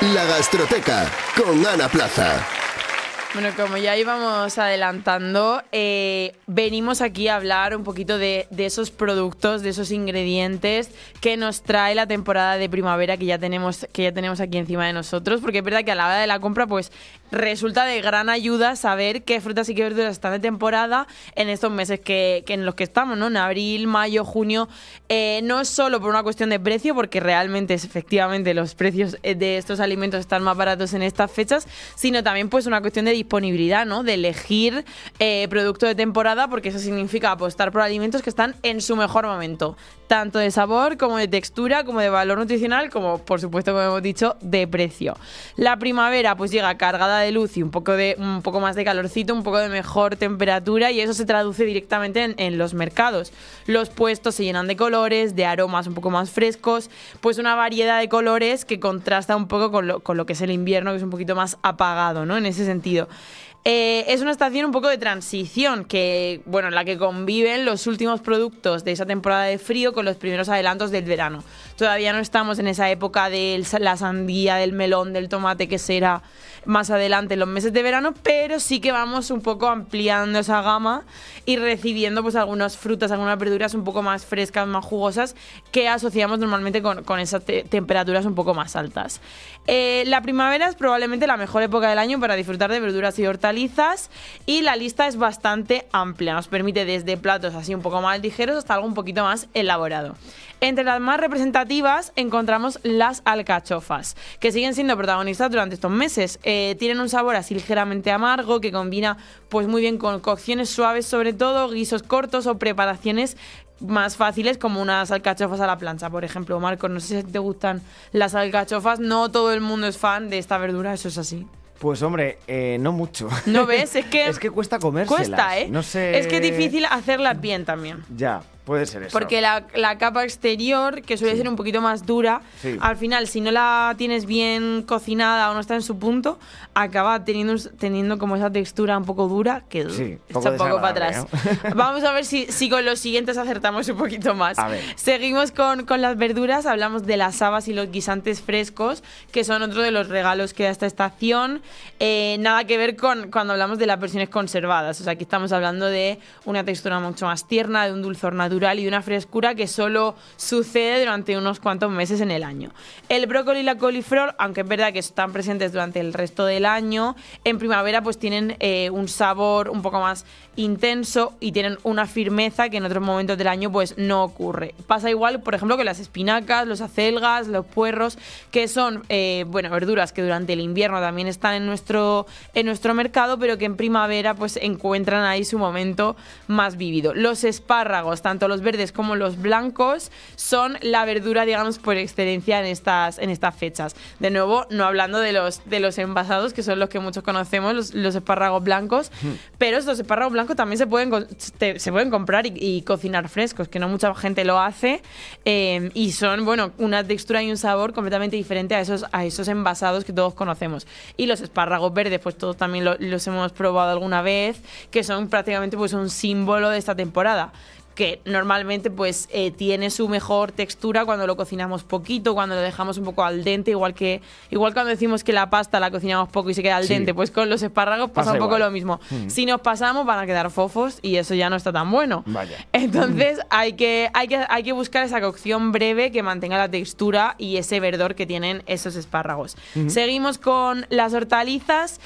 La Gastroteca con Ana Plaza. Bueno, como ya íbamos adelantando, venimos aquí a hablar un poquito de esos productos, de esos ingredientes que nos trae la temporada de primavera que ya tenemos aquí encima de nosotros, porque es verdad que a la hora de la compra pues resulta de gran ayuda saber qué frutas y qué verduras están de temporada en estos meses que en los que estamos, ¿no? En abril, mayo, junio. No es solo por una cuestión de precio, porque realmente efectivamente los precios de estos alimentos están más baratos en estas fechas, sino también pues una cuestión de disponibilidad, ¿no? De elegir producto de temporada, porque eso significa apostar por alimentos que están en su mejor momento, tanto de sabor como de textura, como de valor nutricional, como por supuesto, como hemos dicho, de precio. La primavera pues llega cargada de luz y un poco más de calorcito, un poco de mejor temperatura, y eso se traduce directamente en los mercados. Los puestos se llenan de colores, de aromas un poco más frescos, pues una variedad de colores que contrasta un poco con lo que es el invierno, que es un poquito más apagado, ¿no? En ese sentido. Es una estación un poco de transición en la que conviven los últimos productos de esa temporada de frío con los primeros adelantos del verano. Todavía no estamos en esa época de la sandía, del melón, del tomate, que será más adelante en los meses de verano, pero sí que vamos un poco ampliando esa gama y recibiendo pues algunas frutas, algunas verduras un poco más frescas, más jugosas, que asociamos normalmente con esas temperaturas un poco más altas. La primavera es probablemente la mejor época del año para disfrutar de verduras y hortalizas, y la lista es bastante amplia. Nos permite desde platos así un poco más ligeros hasta algo un poquito más elaborado. Entre las más representativas encontramos las alcachofas, que siguen siendo protagonistas durante estos meses. Tienen un sabor así ligeramente amargo que combina pues muy bien con cocciones suaves, sobre todo guisos cortos o preparaciones más fáciles como unas alcachofas a la plancha, por ejemplo. Marcos, no sé si te gustan las alcachofas. No todo el mundo es fan de esta verdura, eso es así. Pues hombre, no mucho. ¿No ves? Es que cuesta comérselas. Cuesta, ¿eh? No sé. Es que es difícil hacerlas bien también. Ya, puede ser eso. Porque la capa exterior, que suele ser un poquito más dura, al final, si no la tienes bien cocinada o no está en su punto, acaba teniendo como esa textura un poco dura que echa un poco para atrás. Vamos a ver si con los siguientes acertamos un poquito más. A ver. Seguimos con las verduras. Hablamos de las habas y los guisantes frescos, que son otro de los regalos que da esta estación. Nada que ver con cuando hablamos de las versiones conservadas. O sea, aquí estamos hablando de una textura mucho más tierna, de un dulzor natural y de una frescura que solo sucede durante unos cuantos meses en el año. El brócoli y la coliflor, aunque es verdad que están presentes durante el resto del año, en primavera pues tienen un sabor un poco más intenso y tienen una firmeza que en otros momentos del año pues no ocurre. Pasa igual, por ejemplo, que las espinacas, los acelgas, los puerros, que son verduras que durante el invierno también están en nuestro mercado, pero que en primavera pues encuentran ahí su momento más vívido. Los espárragos, tanto los verdes como los blancos, son la verdura, digamos, por excelencia en estas fechas. De nuevo, no hablando de los envasados, que son los que muchos conocemos, los espárragos blancos, pero estos espárragos blancos también se pueden comprar y cocinar frescos, que no mucha gente lo hace, y son, una textura y un sabor completamente diferente a esos envasados que todos conocemos. Y los espárragos verdes, pues todos también los hemos probado alguna vez, que son prácticamente pues un símbolo de esta temporada, que normalmente pues tiene su mejor textura cuando lo cocinamos poquito, cuando lo dejamos un poco al dente, igual cuando decimos que la pasta la cocinamos poco y se queda al dente, pues con los espárragos pasa un poco lo mismo. Si nos pasamos van a quedar fofos y eso ya no está tan bueno. Vaya. Entonces hay que buscar esa cocción breve que mantenga la textura y ese verdor que tienen esos espárragos. Seguimos con las hortalizas.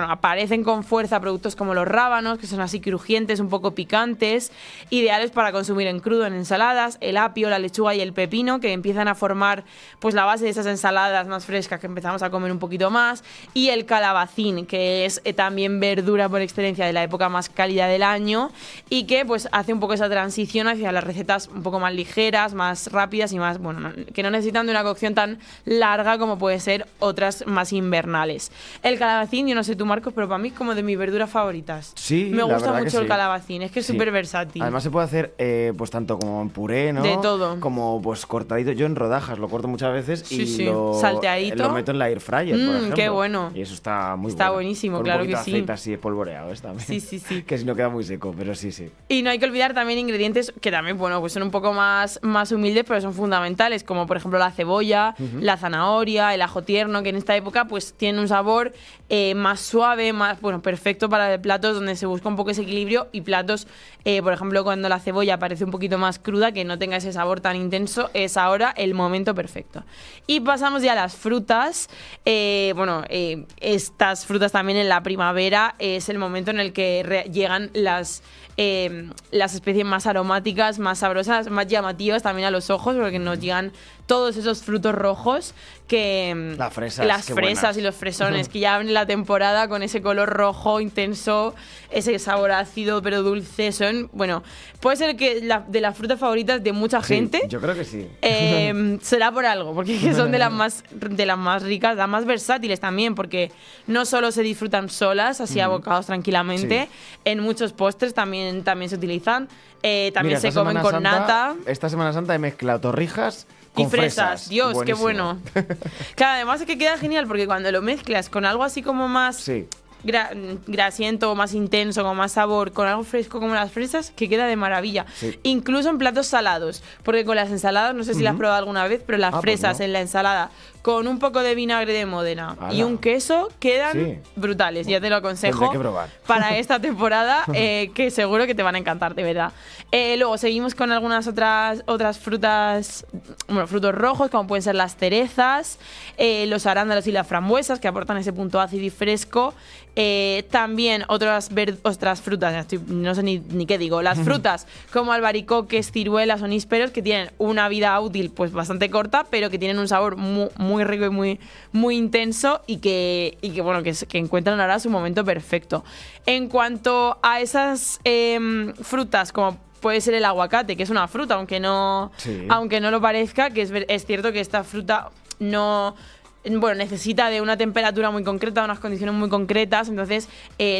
Aparecen con fuerza productos como los rábanos, que son así crujientes, un poco picantes, ideales para consumir en crudo en ensaladas, el apio, la lechuga y el pepino, que empiezan a formar pues la base de esas ensaladas más frescas que empezamos a comer un poquito más, y el calabacín, que es también verdura por excelencia de la época más cálida del año y que pues hace un poco esa transición hacia las recetas un poco más ligeras, más rápidas y más, que no necesitan de una cocción tan larga como puede ser otras más invernales. El calabacín, yo no sé tú, Marcos, pero para mí es como de mis verduras favoritas. Sí, me gusta mucho el calabacín, es que es súper versátil. Además se puede hacer pues tanto como en puré, ¿no? De todo. Como pues cortadito. Yo en rodajas lo corto muchas veces y salteadito. lo meto en la air fryer, por ejemplo. Qué bueno. Y eso está muy bueno. Está buenísimo, claro que sí. Con un poquito de aceite así espolvoreado, también. Sí. Que si no queda muy seco, pero sí. Y no hay que olvidar también ingredientes que también, bueno, pues son un poco más humildes, pero son fundamentales, como por ejemplo la cebolla, la zanahoria, el ajo tierno, que en esta época pues tienen un sabor más suave, más, bueno, perfecto para platos donde se busca un poco ese equilibrio y platos, por ejemplo, cuando la cebolla parece un poquito más cruda, que no tenga ese sabor tan intenso, es ahora el momento perfecto. Y pasamos ya a las frutas. Estas frutas también en la primavera es el momento en el que llegan las especies más aromáticas, más sabrosas, más llamativas también a los ojos, porque nos llegan todos esos frutos rojos que las fresas y los fresones que ya abren la temporada con ese color rojo intenso, ese sabor ácido pero dulce. Son, bueno, puede ser que de las frutas favoritas de mucha gente. Yo creo que sí. Será por algo, porque son de las más ricas, las más versátiles también, porque no solo se disfrutan solas, así abocados tranquilamente, en muchos postres también se utilizan. También se comen con nata. Esta Semana Santa he mezclado torrijas con fresas. Dios, buenísimo. qué bueno. Claro, además es que queda genial porque cuando lo mezclas con algo así como más grasiento, más intenso, con más sabor, con algo fresco como las fresas, que queda de maravilla. Sí. Incluso en platos salados, porque con las ensaladas, no sé si las has probado alguna vez, pero las fresas pues no. En la ensalada con un poco de vinagre de Módena y un queso quedan brutales. Ya te lo aconsejo para esta temporada, que seguro que te van a encantar, de verdad. Luego seguimos con algunas otras frutas, bueno, frutos rojos, como pueden ser las cerezas, los arándanos y las frambuesas, que aportan ese punto ácido y fresco. También otras frutas, no sé ni qué digo, las frutas como albaricoques, ciruelas o nísperos, que tienen una vida útil pues bastante corta, pero que tienen un sabor muy rico y muy intenso y que encuentran ahora su momento perfecto. En cuanto a esas frutas, como puede ser el aguacate, que es una fruta, aunque no lo parezca, que es cierto que esta fruta necesita de una temperatura muy concreta, unas condiciones muy concretas. Entonces,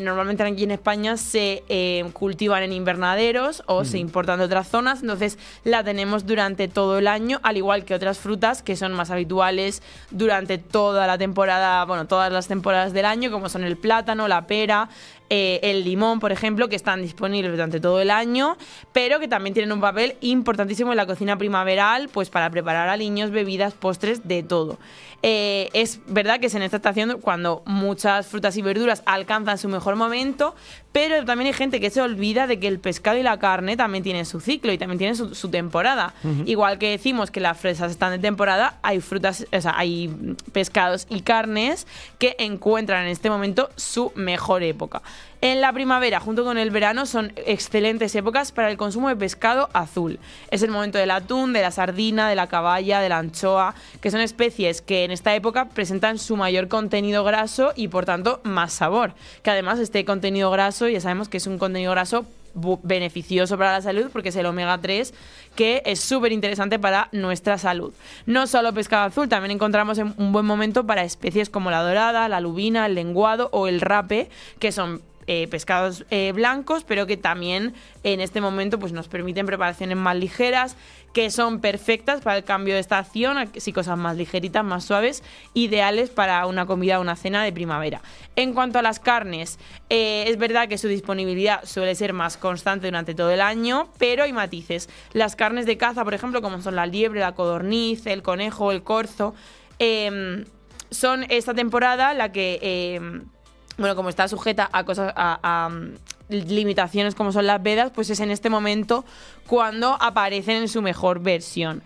normalmente aquí en España se cultivan en invernaderos o se importan de otras zonas. Entonces, la tenemos durante todo el año, al igual que otras frutas que son más habituales durante toda la temporada, todas las temporadas del año, como son el plátano, la pera, el limón, por ejemplo, que están disponibles durante todo el año, pero que también tienen un papel importantísimo en la cocina primaveral, pues para preparar aliños, bebidas, postres, de todo. Es verdad que es en esta estación cuando muchas frutas y verduras alcanzan su mejor momento, pero también hay gente que se olvida de que el pescado y la carne también tienen su ciclo y también tienen su temporada. Igual que decimos que las fresas están de temporada, hay hay pescados y carnes que encuentran en este momento su mejor época. En la primavera, junto con el verano, son excelentes épocas para el consumo de pescado azul. Es el momento del atún, de la sardina, de la caballa, de la anchoa, que son especies que en esta época presentan su mayor contenido graso y, por tanto, más sabor. Que además este contenido graso, ya sabemos que es un contenido graso beneficioso para la salud porque es el omega 3, que es súper interesante para nuestra salud. No solo pescado azul, también encontramos un buen momento para especies como la dorada, la lubina, el lenguado o el rape, que son pescados blancos, pero que también en este momento pues nos permiten preparaciones más ligeras, que son perfectas para el cambio de estación, así cosas más ligeritas, más suaves, ideales para una comida o una cena de primavera. En cuanto a las carnes, es verdad que su disponibilidad suele ser más constante durante todo el año, pero hay matices. Las carnes de caza, por ejemplo, como son la liebre, la codorniz, el conejo, el corzo, son esta temporada la que como está sujeta a limitaciones como son las vedas, pues es en este momento cuando aparecen en su mejor versión.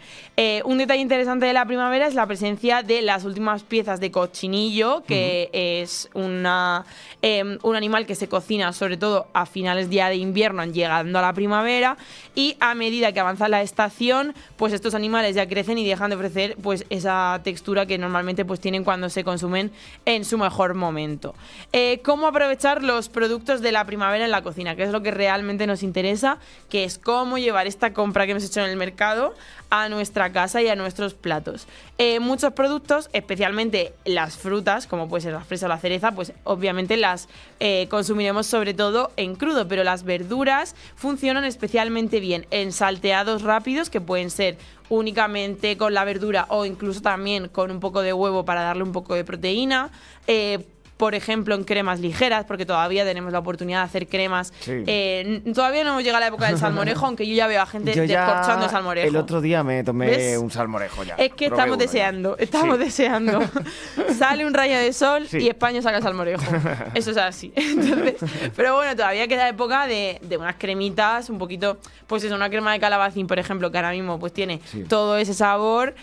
Un detalle interesante de la primavera es la presencia de las últimas piezas de cochinillo, que es un animal que se cocina sobre todo a finales ya de invierno, llegando a la primavera, y a medida que avanza la estación, pues estos animales ya crecen y dejan de ofrecer pues esa textura que normalmente pues tienen cuando se consumen en su mejor momento. ¿Cómo aprovechar los productos de la primavera en la cocina, que es lo que realmente nos interesa, que es cómo llevar esta compra que hemos hecho en el mercado a nuestra casa y a nuestros platos. Muchos productos, especialmente las frutas, como puede ser la fresa o la cereza, pues obviamente las consumiremos sobre todo en crudo, pero las verduras funcionan especialmente bien en salteados rápidos, que pueden ser únicamente con la verdura o incluso también con un poco de huevo para darle un poco de proteína. Por ejemplo, en cremas ligeras, porque todavía tenemos la oportunidad de hacer cremas. Sí. Todavía no llega la época del salmorejo, aunque yo ya veo a gente descorchando el salmorejo. El otro día me tomé ¿Ves? un salmorejo ya. Es que estamos deseando. Sale un rayo de sol y España saca el salmorejo. Eso es así. Entonces, pero bueno, todavía queda época de unas cremitas, un poquito, pues eso, una crema de calabacín, por ejemplo, que ahora mismo pues tiene todo ese sabor.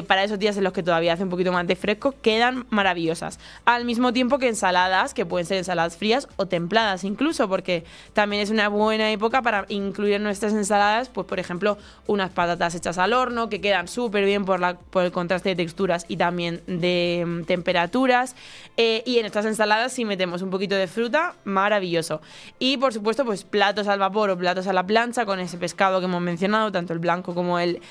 Para esos días en los que todavía hace un poquito más de fresco, quedan maravillosas. Al mismo tiempo que ensaladas, que pueden ser ensaladas frías o templadas incluso, porque también es una buena época para incluir en nuestras ensaladas, pues por ejemplo, unas patatas hechas al horno, que quedan súper bien por el contraste de texturas y también de temperaturas. Y en estas ensaladas, si metemos un poquito de fruta, maravilloso. Y por supuesto, pues platos al vapor o platos a la plancha con ese pescado que hemos mencionado, tanto el blanco como el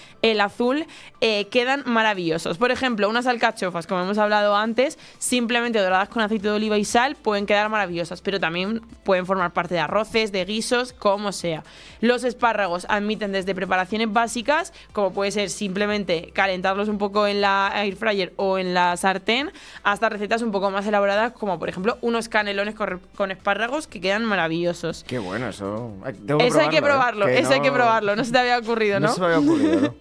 azul, quedan maravillosos. Por ejemplo, unas alcachofas, como hemos hablado antes, simplemente doradas con aceite de oliva y sal, pueden quedar maravillosas, pero también pueden formar parte de arroces, de guisos, como sea. Los espárragos admiten desde preparaciones básicas, como puede ser simplemente calentarlos un poco en la air fryer o en la sartén, hasta recetas un poco más elaboradas, como por ejemplo unos canelones con espárragos que quedan maravillosos. Qué bueno, eso. Eso hay que probarlo, hay que probarlo. No se te había ocurrido, ¿no? No se me había ocurrido, ¿no?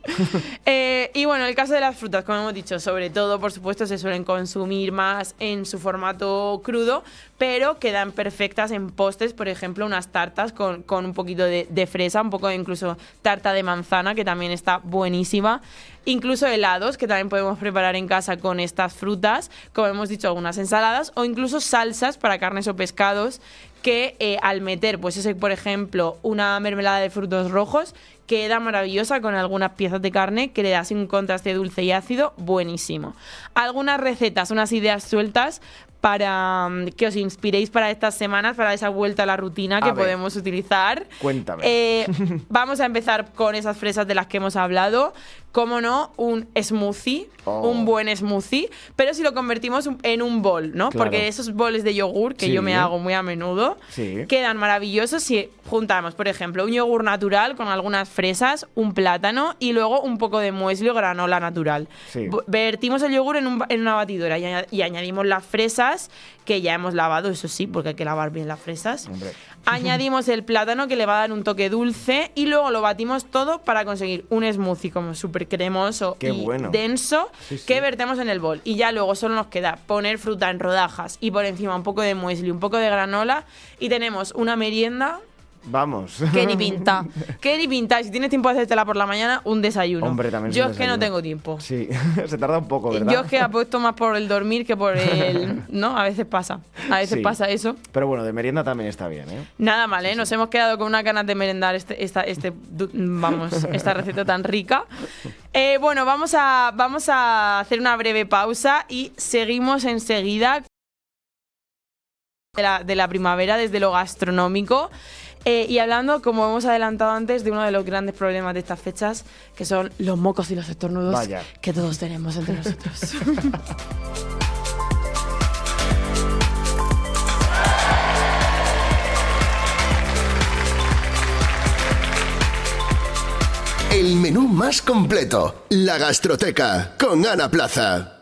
Y bueno, el caso de las frutas, como hemos dicho, sobre todo, por supuesto, se suelen consumir más en su formato crudo, pero quedan perfectas en postres, por ejemplo, unas tartas con un poquito de fresa, un poco incluso tarta de manzana, que también está buenísima. Incluso helados, que también podemos preparar en casa con estas frutas, como hemos dicho, algunas ensaladas, o incluso salsas para carnes o pescados, que al meter, pues eso, por ejemplo, una mermelada de frutos rojos, queda maravillosa con algunas piezas de carne que le da así un contraste dulce y ácido buenísimo. Algunas recetas, unas ideas sueltas para que os inspiréis para estas semanas, para esa vuelta a la rutina que podemos utilizar. Cuéntame. Vamos a empezar con esas fresas de las que hemos hablado. Cómo no, un smoothie, un buen smoothie, pero si lo convertimos en un bol, ¿no? Claro. Porque esos boles de yogur, que yo me hago muy a menudo, quedan maravillosos si juntamos, por ejemplo, un yogur natural con algunas fresas, un plátano y luego un poco de muesli o granola natural. Vertimos el yogur en una batidora y añadimos las fresas, que ya hemos lavado, eso sí, porque hay que lavar bien las fresas. Hombre. Añadimos el plátano, que le va a dar un toque dulce, y luego lo batimos todo para conseguir un smoothie como súper cremoso denso, que vertemos en el bol. Y ya luego solo nos queda poner fruta en rodajas y por encima un poco de muesli, un poco de granola, y tenemos una merienda. Vamos. Que ni pinta. Que ni pinta. Si tienes tiempo de hacértela por la mañana, un desayuno. Hombre, también yo es que no tengo tiempo. Sí, se tarda un poco, ¿verdad? Yo es que apuesto más por el dormir que por el... ¿No? A veces pasa. A veces pasa eso. Pero bueno, de merienda también está bien, ¿eh? Nada mal, ¿eh? Nos hemos quedado con unas ganas de merendar esta receta tan rica. Bueno, vamos a hacer una breve pausa y seguimos enseguida de la primavera desde lo gastronómico. Y hablando, como hemos adelantado antes, de uno de los grandes problemas de estas fechas, que son los mocos y los estornudos que todos tenemos entre nosotros. El menú más completo, la gastroteca, con Ana Plaza.